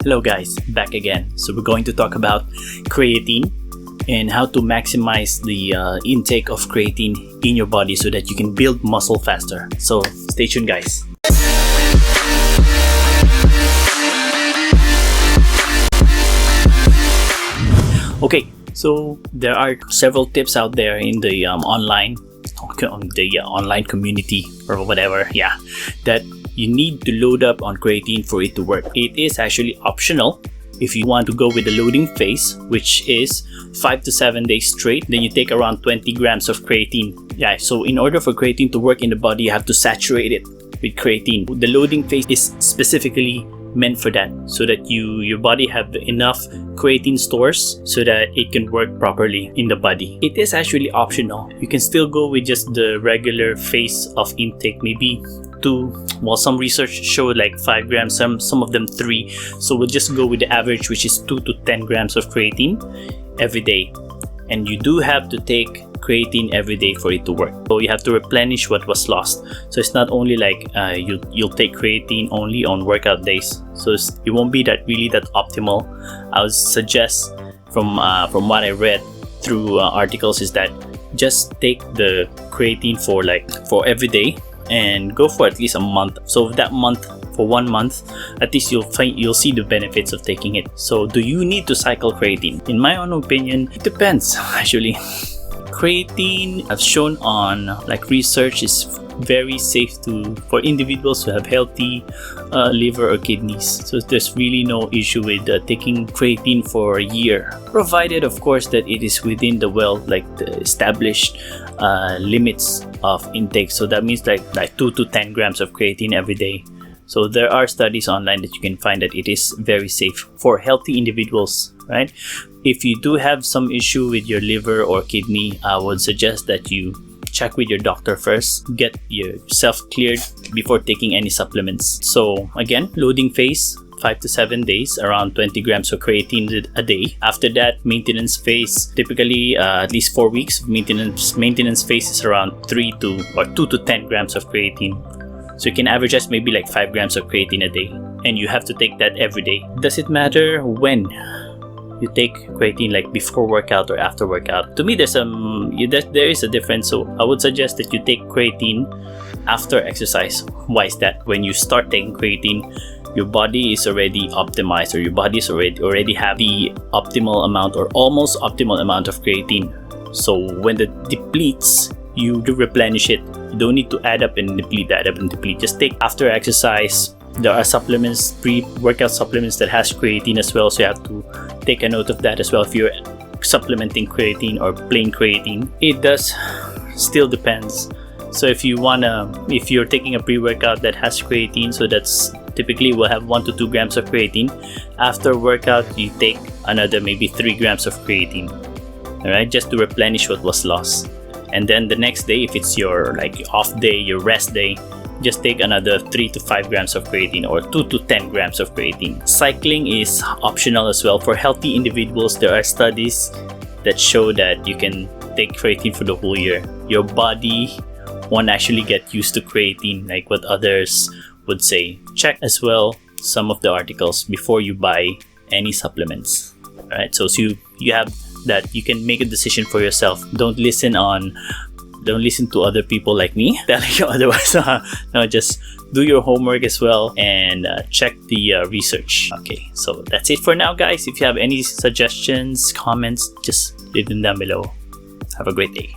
Hello guys, back again. So we're going to talk about creatine and how to maximize the intake of creatine in your body so that you can build muscle faster. So stay tuned guys. Okay, so there are several tips out there in the online community or whatever, that you need to load up on creatine for it to work. It is actually optional if you want to go with the loading phase, which is 5 to 7 days straight. Then you take around 20 grams of creatine. So in order for creatine to work in the body, you have to saturate it with creatine. The loading phase is specifically meant for that, so that your body have enough creatine stores so that it can work properly in the body. It is actually optional. You can still go with just the regular phase of intake, maybe 2. Well, some research showed like 5 grams, some of them 3. So we'll just go with the average, which is 2 to 10 grams of creatine every day. And you do have to take creatine every day for it to work. So you have to replenish what was lost. So it's not only like you'll take creatine only on workout days. So it won't be that optimal. I would suggest from what I read through articles is that just take the creatine for every day and go for at least a month. So that month, for 1 month, at least you'll see the benefits of taking it. So do you need to cycle creatine? In my own opinion, it depends actually. Creatine, I've shown on research, is very safe for individuals who have healthy liver or kidneys. So there's really no issue with taking creatine for a year, provided of course that it is within the established limits of intake. So that means like 2 to 10 grams of creatine every day. So there are studies online that you can find that it is very safe for healthy individuals, right? If you do have some issue with your liver or kidney, I would suggest that you check with your doctor first, get yourself cleared before taking any supplements. So again, loading phase, 5 to 7 days, around 20 grams of creatine a day. After that, maintenance phase, typically at least 4 weeks. Maintenance phase is around 2 to 10 grams of creatine. So you can average as maybe 5 grams of creatine a day, and you have to take that every day. Does it matter when you take creatine, before workout or after workout? To me, there is a difference. So I would suggest that you take creatine after exercise. Why is that? When you start taking creatine, your body is already optimized, or your body is already have the optimal amount or almost optimal amount of creatine. So when it depletes, you do replenish it. You don't need to add up and deplete. Just take after exercise. There are supplements, pre-workout supplements that has creatine as well, so you have to take a note of that as well if you're supplementing creatine or plain creatine. It does still depends. So if you're taking a pre-workout that has creatine, so that's typically will have 1 to 2 grams of creatine. After workout, you take another maybe 3 grams of creatine, all right, just to replenish what was lost. And then the next day, if it's your off day, your rest day, just take another 3 to 5 grams of creatine, or 2 to 10 grams of creatine. Cycling is optional as well. For healthy individuals, there are studies that show that you can take creatine for the whole year. Your body won't actually get used to creatine like what others would say. Check as well some of the articles before you buy any supplements. Alright, so you have that you can make a decision for yourself. Don't listen to other people like me telling you otherwise. No, just do your homework as well and check the research. Okay, so that's it for now guys. If you have any suggestions, comments, just leave them down below. Have a great day.